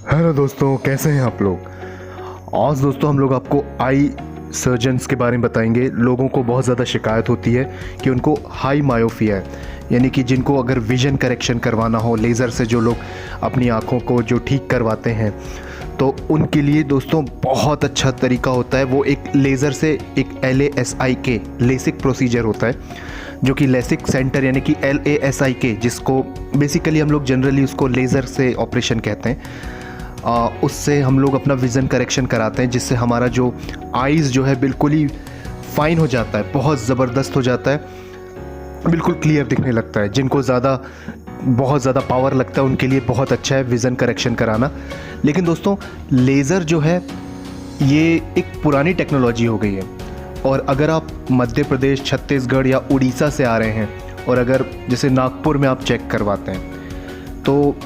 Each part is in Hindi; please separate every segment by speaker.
Speaker 1: हेलो दोस्तों, कैसे हैं आप लोग। आज दोस्तों हम लोग आपको आई सर्जन्स के बारे में बताएंगे। लोगों को बहुत ज़्यादा शिकायत होती है कि उनको हाई मायोपिया है, यानी कि जिनको अगर विज़न करेक्शन करवाना हो लेज़र से, जो लोग अपनी आँखों को जो ठीक करवाते हैं, तो उनके लिए दोस्तों बहुत अच्छा तरीका होता है। वो एक लेज़र से एक LASIK लेसिक प्रोसीजर होता है, जो कि लेसिक सेंटर यानी कि LASIK, जिसको बेसिकली हम लोग जनरली उसको लेज़र से ऑपरेशन कहते हैं। उससे हम लोग अपना विज़न करेक्शन कराते हैं, जिससे हमारा जो आइज़ जो है बिल्कुल ही फाइन हो जाता है, बहुत ज़बरदस्त हो जाता है, बिल्कुल क्लियर दिखने लगता है। जिनको बहुत ज़्यादा पावर लगता है उनके लिए बहुत अच्छा है विज़न करेक्शन कराना। लेकिन दोस्तों लेज़र जो है ये एक पुरानी टेक्नोलॉजी हो गई है, और अगर आप मध्य प्रदेश, छत्तीसगढ़ या उड़ीसा से आ रहे हैं और अगर जैसे नागपुर में आप चेक करवाते हैं, तो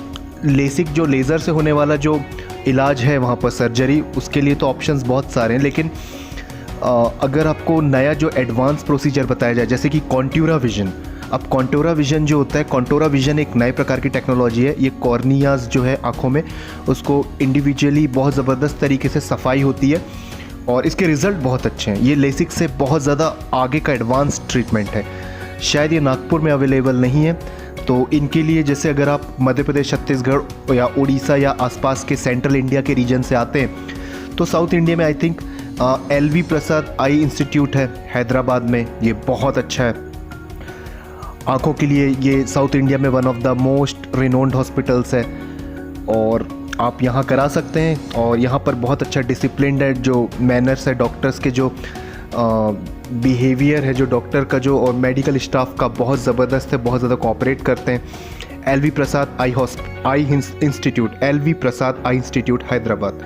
Speaker 1: लेसिक जो लेज़र से होने वाला जो इलाज है वहाँ पर सर्जरी, उसके लिए तो ऑप्शंस बहुत सारे हैं। लेकिन अगर आपको नया जो एडवांस प्रोसीजर बताया जाए, जैसे कि कॉन्टूरा विज़न। अब कॉन्टूरा विज़न जो होता है, कॉन्टूरा विज़न एक नए प्रकार की टेक्नोलॉजी है। ये कॉर्नियाज जो है आँखों में, उसको इंडिविजुअली बहुत ज़बरदस्त तरीके से सफाई होती है और इसके रिज़ल्ट बहुत अच्छे हैं। ये लेसिक से बहुत ज़्यादा आगे का एडवांस ट्रीटमेंट है। शायद ये नागपुर में अवेलेबल नहीं है, तो इनके लिए जैसे अगर आप मध्य प्रदेश, छत्तीसगढ़ या उड़ीसा या आसपास के सेंट्रल इंडिया के रीजन से आते हैं, तो साउथ इंडिया में I think LV Prasad I institute है हैदराबाद में। ये बहुत अच्छा है आँखों के लिए। ये साउथ इंडिया में one of the most renowned hospitals है और आप यहाँ करा सकते हैं। और यहाँ पर बहुत अच्छा डिसिप्लिन है, जो मैनर्स है डॉक्टर्स के, जो बिहेवियर है जो डॉक्टर का जो, और मेडिकल स्टाफ का बहुत ज़बरदस्त है, बहुत ज़्यादा कोऑपरेट करते हैं। LV प्रसाद आई इंस्टीट्यूट, LV प्रसाद आई इंस्टीट्यूट हैदराबाद,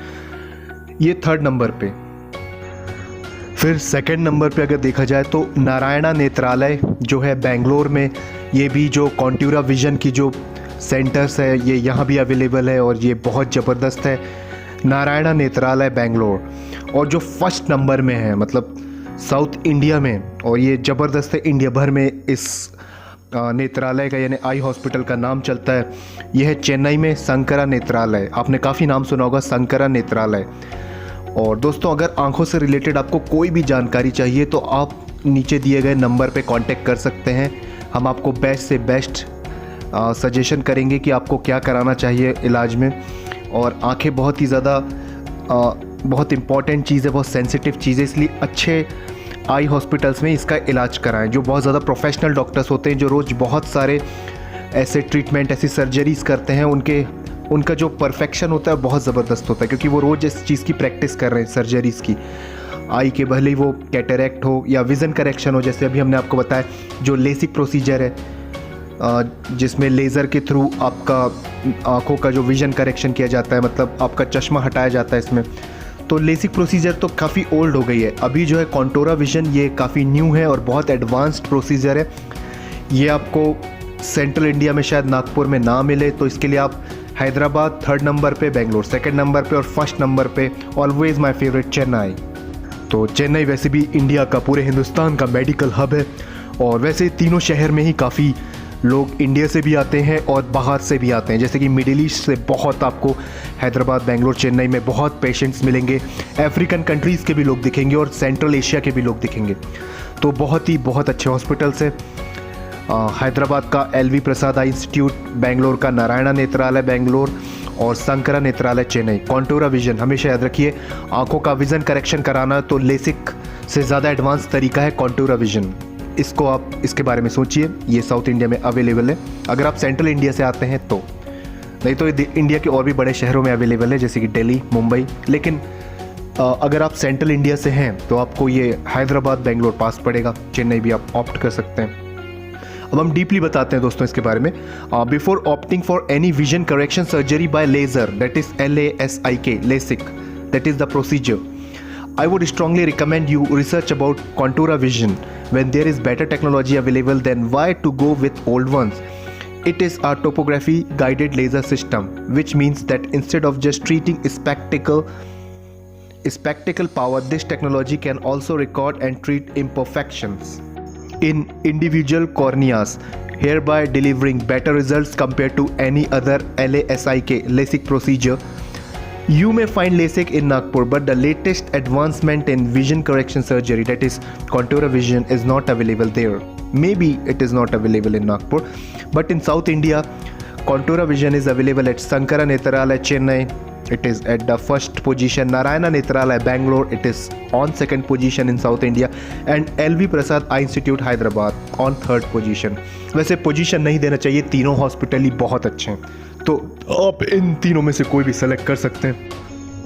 Speaker 1: ये 3rd नंबर पे। फिर 2nd नंबर पे अगर देखा जाए तो नारायणा नेत्रालय जो है बेंगलोर में। ये भी जो कॉन्टूरा विज़न की जो सेंटर्स है, ये यहाँ भी अवेलेबल है और ये बहुत ज़बरदस्त है, नारायणा नेत्रालय बेंगलोर। और जो 1st नंबर में है, मतलब साउथ इंडिया में, और ये ज़बरदस्त है, इंडिया भर में इस नेत्रालय का यानी आई हॉस्पिटल का नाम चलता है। यह है चेन्नई में शंकरा नेत्रालय। आपने काफ़ी नाम सुना होगा, शंकरा नेत्रालय। और दोस्तों अगर आंखों से रिलेटेड आपको कोई भी जानकारी चाहिए तो आप नीचे दिए गए नंबर पे कांटेक्ट कर सकते हैं। हम आपको बेस्ट से बेस्ट सजेशन करेंगे कि आपको क्या कराना चाहिए इलाज में। और आंखें बहुत ही ज़्यादा बहुत इम्पॉर्टेंट चीज़ है, बहुत सेंसिटिव चीज़ है, इसलिए अच्छे आई हॉस्पिटल्स में इसका इलाज कराएं, जो बहुत ज़्यादा प्रोफेशनल डॉक्टर्स होते हैं, जो रोज़ बहुत सारे ऐसे ट्रीटमेंट, ऐसी सर्जरीज़ करते हैं। उनका जो परफेक्शन होता है बहुत ज़बरदस्त होता है, क्योंकि वो रोज़ इस चीज़ की प्रैक्टिस कर रहे हैं, सर्जरीज़ की। आई के, भले ही वो कैटरेक्ट हो या विज़न करेक्शन हो, जैसे अभी हमने आपको बताया जो लेसिक प्रोसीजर है, जिसमें लेज़र के थ्रू आपका आँखों का जो विज़न करेक्शन किया जाता है, मतलब आपका चश्मा हटाया जाता है इसमें। तो लेसिक प्रोसीजर तो काफ़ी ओल्ड हो गई है। अभी जो है कॉन्टूरा विज़न, ये काफ़ी न्यू है और बहुत एडवांस्ड प्रोसीजर है। ये आपको सेंट्रल इंडिया में शायद नागपुर में ना मिले, तो इसके लिए आप हैदराबाद 3rd नंबर पे, बेंगलोर 2nd नंबर पे और 1st नंबर पे ऑलवेज माय फेवरेट चेन्नई। तो चेन्नई वैसे भी इंडिया का, पूरे हिंदुस्तान का मेडिकल हब है। और वैसे तीनों शहर में ही काफ़ी लोग इंडिया से भी आते हैं और बाहर से भी आते हैं, जैसे कि मिडिल ईस्ट से बहुत आपको हैदराबाद, बेंगलोर, चेन्नई में बहुत पेशेंट्स मिलेंगे। अफ्रीकन कंट्रीज़ के भी लोग दिखेंगे और सेंट्रल एशिया के भी लोग दिखेंगे। तो बहुत अच्छे हॉस्पिटल्स हैं। हैदराबाद का LV प्रसाद आई इंस्टीट्यूट, बेंगलोर का नारायणा नेत्रालय बेंगलोर और शंकरा नेत्रालय चेन्नई। कॉन्टूरा विज़न हमेशा याद रखिए, आंखों का विज़न करेक्शन कराना तो लेसिक से ज़्यादा एडवांस तरीका है कॉन्टूरा विज़न। इसको आप इसके बारे में सोचिए। ये साउथ इंडिया में अवेलेबल है अगर आप सेंट्रल इंडिया से आते हैं तो, नहीं तो इंडिया के और भी बड़े शहरों में अवेलेबल है, जैसे कि दिल्ली, मुंबई। लेकिन अगर आप सेंट्रल इंडिया से हैं तो आपको ये हैदराबाद, बेंगलोर पास पड़ेगा। चेन्नई भी आप ऑप्ट कर सकते हैं। अब हम डीपली बताते हैं दोस्तों इसके बारे में। Before opting for any vision correction surgery by laser, that is LASIK LASIK, that is the procedure, I would strongly recommend you research about Contoura Vision. When there is better technology available, then why to go with old ones? It is a topography guided laser system, which means that instead of just treating spectacle power, this technology can also record and treat imperfections in individual corneas, hereby delivering better results compared to any other LASIK LASIK procedure. You may find LASIK in Nagpur, but the latest advancement in vision correction surgery, that is Contour Vision, is not available there. Maybe it is not available in Nagpur, but in South India, Contour Vision is available at Sankara Netralaya, Chennai. It is at the first position. Narayana Netralaya, Bangalore. It is on second position in South India, and LV Prasad Eye Institute, Hyderabad, on third position. वैसे पोजीशन नहीं देना चाहिए, तीनों हॉस्पिटल ही बहुत अच्छे हैं, तो आप इन तीनों में से कोई भी सेलेक्ट कर सकते हैं।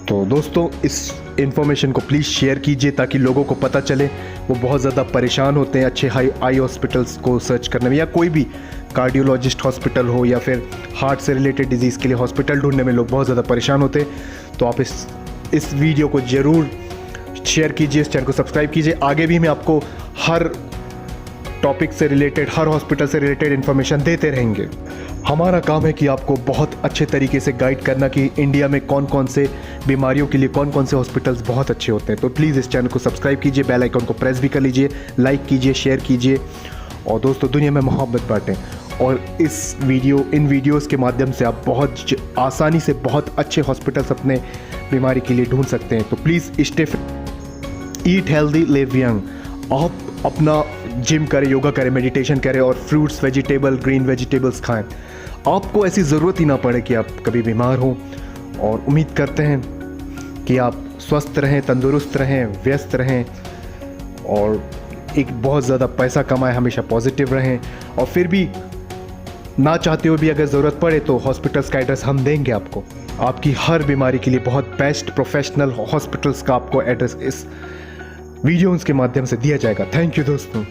Speaker 1: तो दोस्तों, इस इन्फॉर्मेशन को प्लीज़ शेयर कीजिए ताकि लोगों को पता चले। वो बहुत ज़्यादा परेशान होते हैं अच्छे आई हॉस्पिटल्स को सर्च करने में, या कोई भी कार्डियोलॉजिस्ट हॉस्पिटल हो या फिर हार्ट से रिलेटेड डिजीज़ के लिए हॉस्पिटल ढूंढने में लोग बहुत ज़्यादा परेशान होते हैं। तो आप इस वीडियो को ज़रूर शेयर कीजिए, इस चैनल को सब्सक्राइब कीजिए। आगे भी मैं आपको हर टॉपिक से रिलेटेड, हर हॉस्पिटल से रिलेटेड इन्फॉर्मेशन देते रहेंगे। हमारा काम है कि आपको बहुत अच्छे तरीके से गाइड करना कि इंडिया में कौन कौन से बीमारियों के लिए कौन कौन से हॉस्पिटल्स बहुत अच्छे होते हैं। तो प्लीज़ इस चैनल को सब्सक्राइब कीजिए, बेल आइकन को प्रेस भी कर लीजिए, लाइक कीजिए, शेयर कीजिए, और दोस्तों दुनिया में मोहब्बत बांटें। और इन वीडियोस के माध्यम से आप बहुत आसानी से बहुत अच्छे हॉस्पिटल्स अपने बीमारी के लिए ढूंढ सकते हैं। तो please eat healthy, live young. आप अपना जिम करें, योगा करें, मेडिटेशन करें, और फ्रूट्स, वेजिटेबल, ग्रीन वेजिटेबल्स खाएं। आपको ऐसी ज़रूरत ही ना पड़े कि आप कभी बीमार हों। और उम्मीद करते हैं कि आप स्वस्थ रहें, तंदुरुस्त रहें, व्यस्त रहें, और एक बहुत ज़्यादा पैसा कमाएं, हमेशा पॉजिटिव रहें। और फिर भी ना चाहते हुए भी अगर ज़रूरत पड़े तो हॉस्पिटल्स का एड्रेस हम देंगे आपको। आपकी हर बीमारी के लिए बहुत बेस्ट प्रोफेशनल हॉस्पिटल्स का आपको एड्रेस इस वीडियोज़ के माध्यम से दिया जाएगा। थैंक यू दोस्तों।